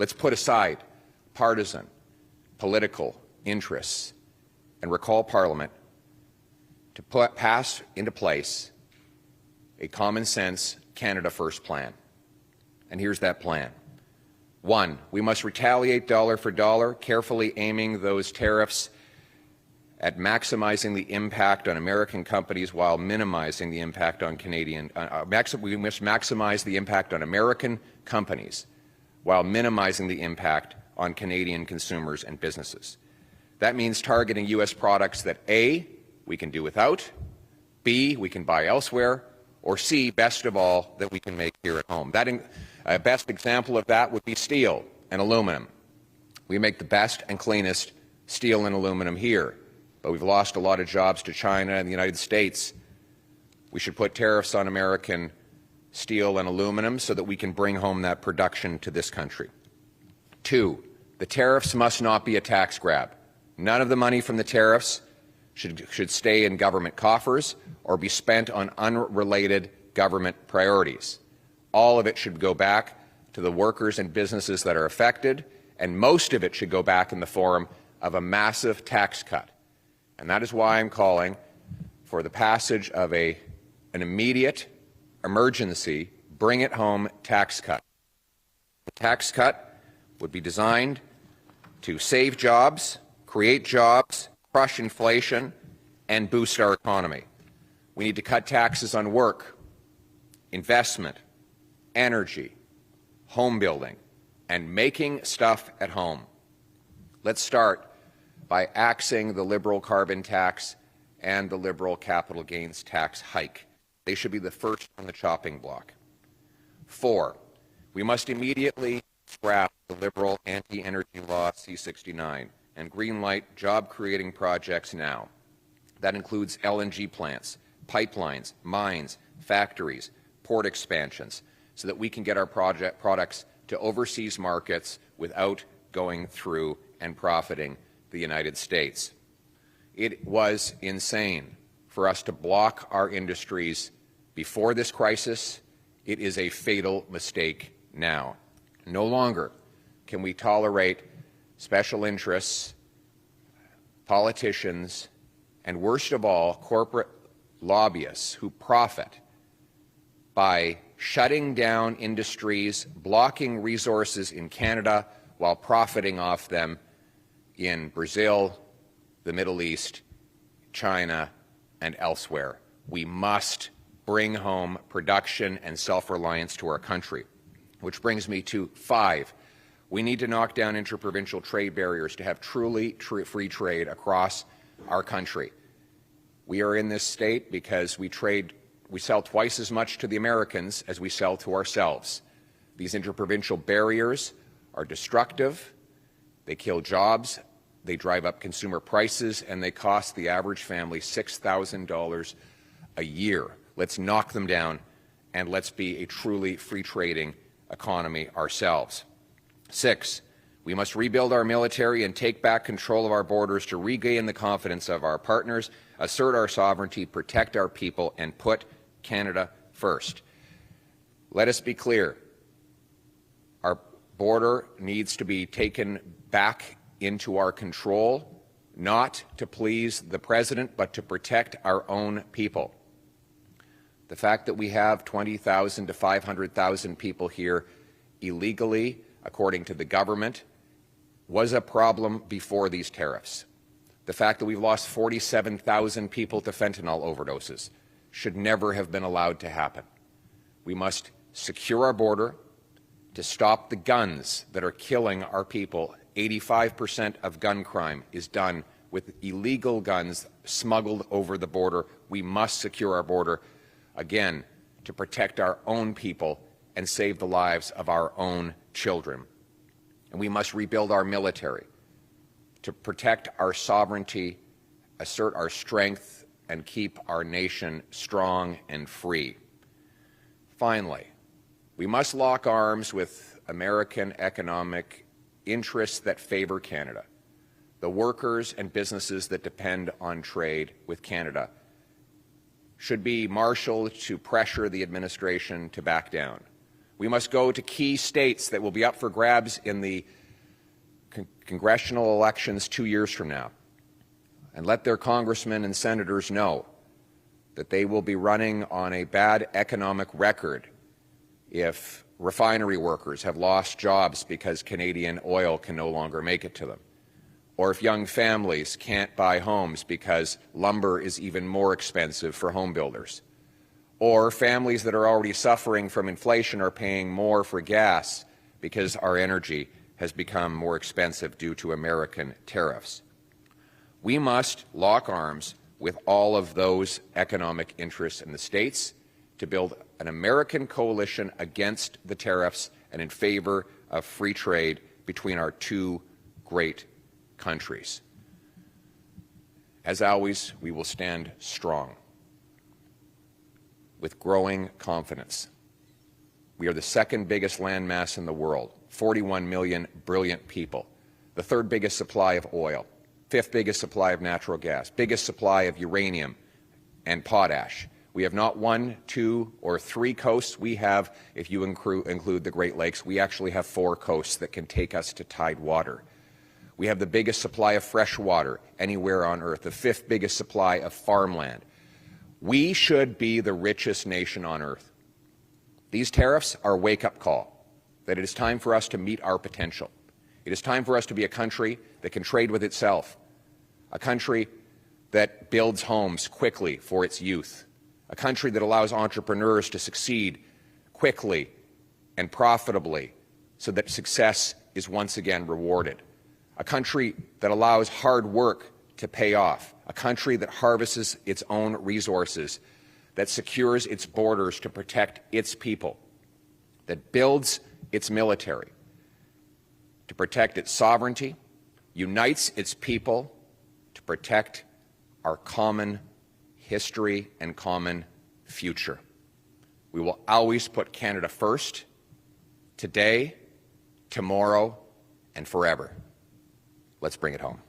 Let's put aside partisan, political interests and recall Parliament to pass into place a common-sense Canada First plan. And here's that plan. 1, we must retaliate dollar for dollar, carefully aiming those tariffs at maximizing the impact on American companies while minimizing the impact on Canadian. We must maximize the impact on American companies while minimizing the impact on Canadian consumers and businesses. That means targeting U.S. products that A, we can do without, B, we can buy elsewhere, or C, best of all, that we can make here at home. A best example of that would be steel and aluminum. We make the best and cleanest steel and aluminum here, but we've lost a lot of jobs to China and the United States. We should put tariffs on American steel and aluminum so that we can bring home that production to this country. 2, the tariffs must not be a tax grab. None of the money from the tariffs should stay in government coffers or be spent on unrelated government priorities. All of it should go back to the workers and businesses that are affected, and most of it should go back in the form of a massive tax cut. And that is why I'm calling for the passage of an immediate emergency bring it home tax cut. The tax cut would be designed to save jobs, create jobs, crush inflation, and boost our economy. We need to cut taxes on work, investment, energy, home building, and making stuff at home. Let's start by axing the Liberal carbon tax and the Liberal capital gains tax hike. They should be the first on the chopping block. 4, we must immediately scrap the Liberal anti-energy law C-69 and greenlight job-creating projects now. That includes LNG plants, pipelines, mines, factories, port expansions, so that we can get our products to overseas markets without going through and profiting the United States. It was insane for us to block our industries before this crisis. It is a fatal mistake now. No longer can we tolerate special interests, politicians, and worst of all, corporate lobbyists who profit by shutting down industries, blocking resources in Canada while profiting off them in Brazil, the Middle East, China, and elsewhere. We must bring home production and self-reliance to our country. Which brings me to 5. We need to knock down interprovincial trade barriers to have truly free trade across our country. We are in this state because we sell twice as much to the Americans as we sell to ourselves. These interprovincial barriers are destructive, they kill jobs, they drive up consumer prices, and they cost the average family $6,000 a year. Let's knock them down, and let's be a truly free trading economy ourselves. 6, we must rebuild our military and take back control of our borders to regain the confidence of our partners, assert our sovereignty, protect our people, and put Canada first. Let us be clear. Our border needs to be taken back into our control, not to please the President, but to protect our own people. The fact that we have 20,000 to 500,000 people here illegally, according to the government, was a problem before these tariffs. The fact that we've lost 47,000 people to fentanyl overdoses should never have been allowed to happen. We must secure our border to stop the guns that are killing our people. 85% of gun crime is done with illegal guns smuggled over the border. We must secure our border, again, to protect our own people and save the lives of our own children. And we must rebuild our military to protect our sovereignty, assert our strength, and keep our nation strong and free. Finally, we must lock arms with American economic interests that favor Canada, the workers and businesses that depend on trade with Canada should be marshaled to pressure the administration to back down. We must go to key states that will be up for grabs in the congressional elections 2 years from now and let their congressmen and senators know that they will be running on a bad economic record if refinery workers have lost jobs because Canadian oil can no longer make it to them, or if young families can't buy homes because lumber is even more expensive for home builders, or families that are already suffering from inflation are paying more for gas because our energy has become more expensive due to American tariffs. We must lock arms with all of those economic interests in the states to build an American coalition against the tariffs and in favor of free trade between our two great countries. As always, we will stand strong with growing confidence. We are the second biggest landmass in the world, 41 million brilliant people, the third biggest supply of oil, fifth biggest supply of natural gas, biggest supply of uranium and potash. We have not 1, 2, or 3 coasts. We have, if you include the Great Lakes, we actually have 4 coasts that can take us to tide water. We have the biggest supply of fresh water anywhere on Earth, the 5th biggest supply of farmland. We should be the richest nation on Earth. These tariffs are a wake-up call that it is time for us to meet our potential. It is time for us to be a country that can trade with itself, a country that builds homes quickly for its youth, a country that allows entrepreneurs to succeed quickly and profitably so that success is once again rewarded, a country that allows hard work to pay off, a country that harvests its own resources, that secures its borders to protect its people, that builds its military to protect its sovereignty, unites its people to protect our common history and common future. We will always put Canada first, today, tomorrow, and forever. Let's bring it home.